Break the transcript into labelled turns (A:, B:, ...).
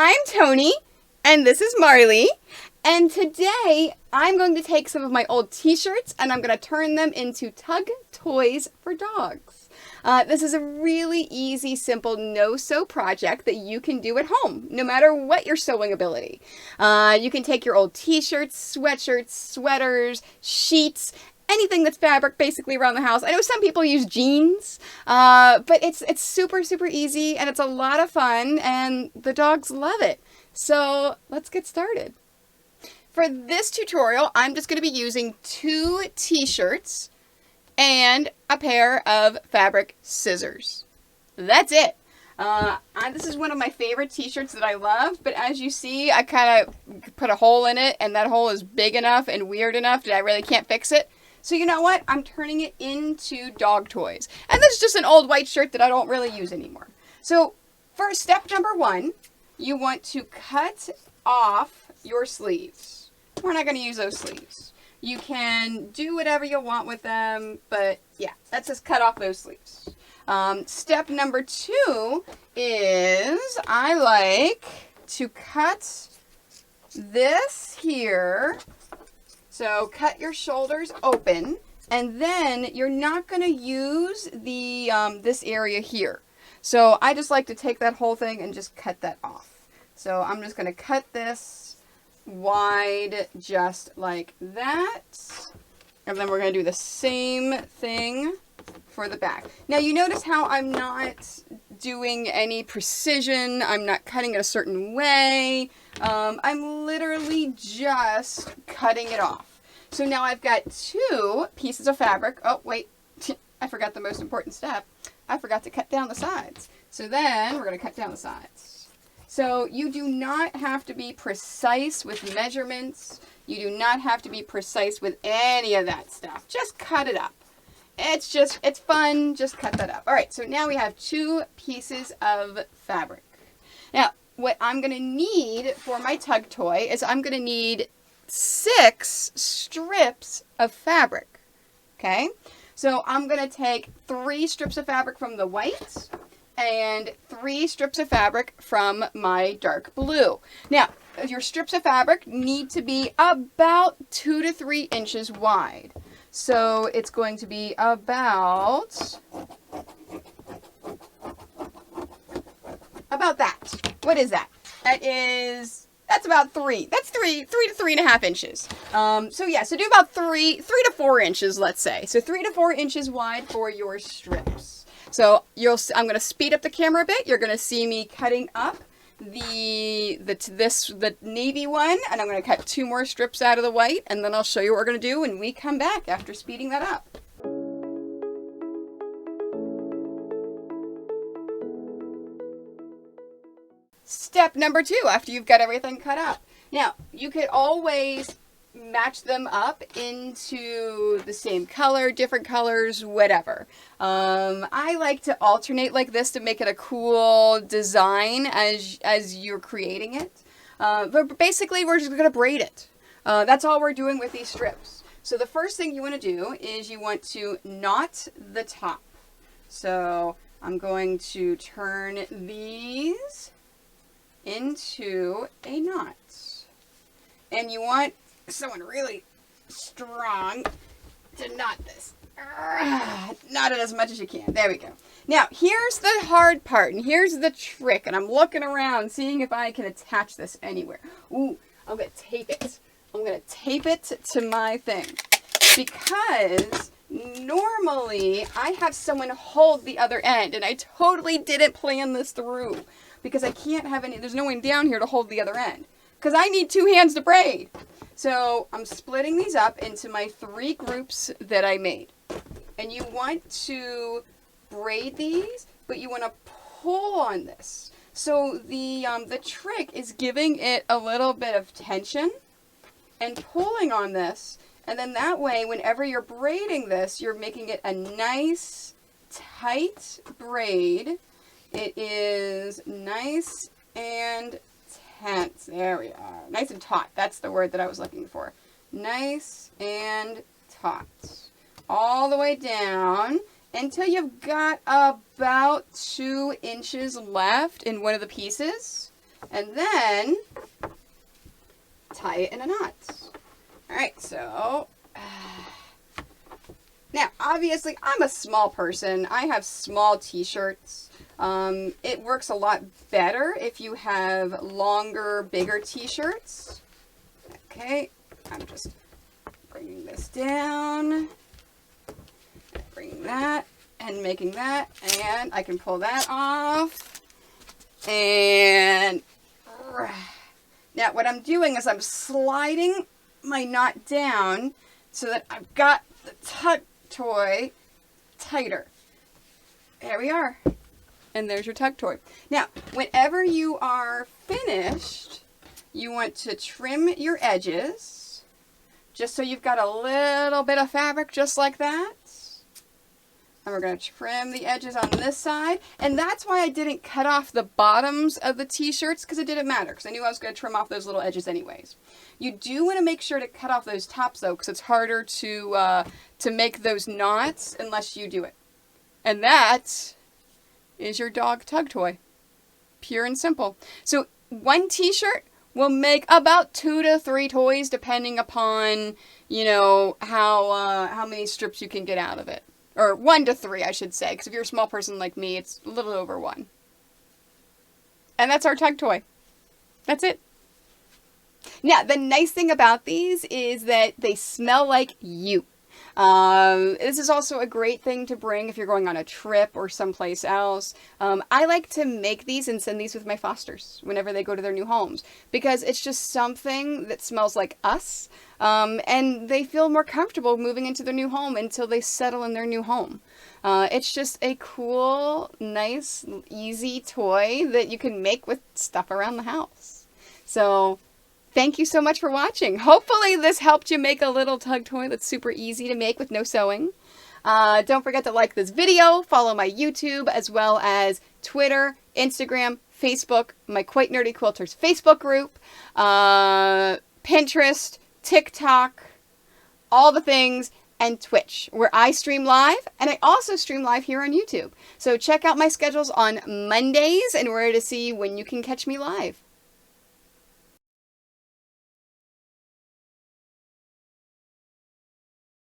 A: I'm Tony, and this is Marley, and today I'm going to take some of my old t-shirts and I'm going to turn them into Tug Toys for Dogs. This is a really easy, simple no-sew project that you can do at home, no matter what your sewing ability. You can take your old t-shirts, sweatshirts, sweaters, sheets, anything that's fabric basically around the house. I know some people use jeans, but it's super, super easy and it's a lot of fun and the dogs love it. So let's get started. For this tutorial, I'm just going to be using 2 t-shirts and a pair of fabric scissors. That's it. This is one of my favorite t-shirts that I love, but as you see, I kind of put a hole in it and that hole is big enough and weird enough that I really can't fix it. So you know what? I'm turning it into dog toys. And this is just an old white shirt that I don't really use anymore. So for step number 1, you want to cut off your sleeves. We're not going to use those sleeves. You can do whatever you want with them, but yeah, let's just cut off those sleeves. Step number 2 is I like to cut this here. So cut your shoulders open, and then you're not going to use the this area here. So I just like to take that whole thing and just cut that off. So I'm just going to cut this wide just like that. And then we're going to do the same thing for the back. Now you notice how I'm not doing any precision. I'm not cutting it a certain way. I'm literally just cutting it off. So now I've got 2 pieces of fabric. Oh, wait, I forgot the most important step. I forgot to cut down the sides. So then we're going to cut down the sides. So you do not have to be precise with measurements. You do not have to be precise with any of that stuff. Just cut it up. It's fun. Just cut that up. All right, so now we have 2 pieces of fabric. Now, what I'm going to need for my tug toy is I'm going to need 6 strips of fabric. Okay? So I'm going to take 3 strips of fabric from the white and 3 strips of fabric from my dark blue. Now, your strips of fabric need to be about 2 to 3 inches wide. So it's going to be about that. What is that? That's about 3. That's 3 to 3.5 inches. So yeah, so do about 3 to 4 inches, let's say. So 3 to 4 inches wide for your strips. So I'm going to speed up the camera a bit. You're going to see me cutting up the navy one, and I'm going to cut 2 more strips out of the white, and then I'll show you what we're going to do when we come back after speeding that up. Step number 2, after you've got everything cut up. Now, you could always match them up into the same color, different colors, whatever. I like to alternate like this to make it a cool design as you're creating it. But basically, we're just going to braid it. That's all we're doing with these strips. So the first thing you want to do is you want to knot the top. So I'm going to turn these into a knot. And you want someone really strong to knot this. Knot it as much as you can. There we go. Now, here's the hard part, and here's the trick, and I'm looking around, seeing if I can attach this anywhere. Ooh, I'm going to tape it. I'm going to tape it to my thing, because normally I have someone hold the other end, and I totally didn't plan this through, because I can't have there's no one down here to hold the other end, because I need 2 hands to braid. So I'm splitting these up into my 3 groups that I made. And you want to braid these, but you want to pull on this. So the trick is giving it a little bit of tension and pulling on this. And then that way, whenever you're braiding this, you're making it a nice, tight braid. It is nice and tense. There we are. Nice and taut. That's the word that I was looking for. Nice and taut. All the way down until you've got about 2 inches left in one of the pieces. And then tie it in a knot. All right, so now obviously I'm a small person. I have small t-shirts. It works a lot better if you have longer, bigger t-shirts. Okay, I'm just bringing this down, bringing that, and making that, and I can pull that off. And now what I'm doing is I'm sliding my knot down so that I've got the tug toy tighter. There we are. And there's your tug toy. Now, whenever you are finished, you want to trim your edges, just so you've got a little bit of fabric just like that. And we're going to trim the edges on this side. And that's why I didn't cut off the bottoms of the t-shirts, because it didn't matter, because I knew I was going to trim off those little edges anyways. You do want to make sure to cut off those tops, though, because it's harder to make those knots unless you do it. And that is your dog tug toy. Pure and simple. So one t-shirt will make about 2 to 3 toys, depending upon, you know, how many strips you can get out of it. Or 1 to 3, I should say, because if you're a small person like me, it's a little over 1. And that's our tug toy. That's it. Now, the nice thing about these is that they smell like you. This is also a great thing to bring if you're going on a trip or someplace else. I like to make these and send these with my fosters whenever they go to their new homes, because it's just something that smells like us, and they feel more comfortable moving into their new home until they settle in their new home. It's just a cool, nice, easy toy that you can make with stuff around the house. So thank you so much for watching. Hopefully this helped you make a little tug toy that's super easy to make with no sewing. Don't forget to like this video, follow my YouTube, as well as Twitter, Instagram, Facebook, my Quite Nerdy Quilters Facebook group, Pinterest, TikTok, all the things, and Twitch, where I stream live, and I also stream live here on YouTube. So check out my schedules on Mondays in order to see when you can catch me live.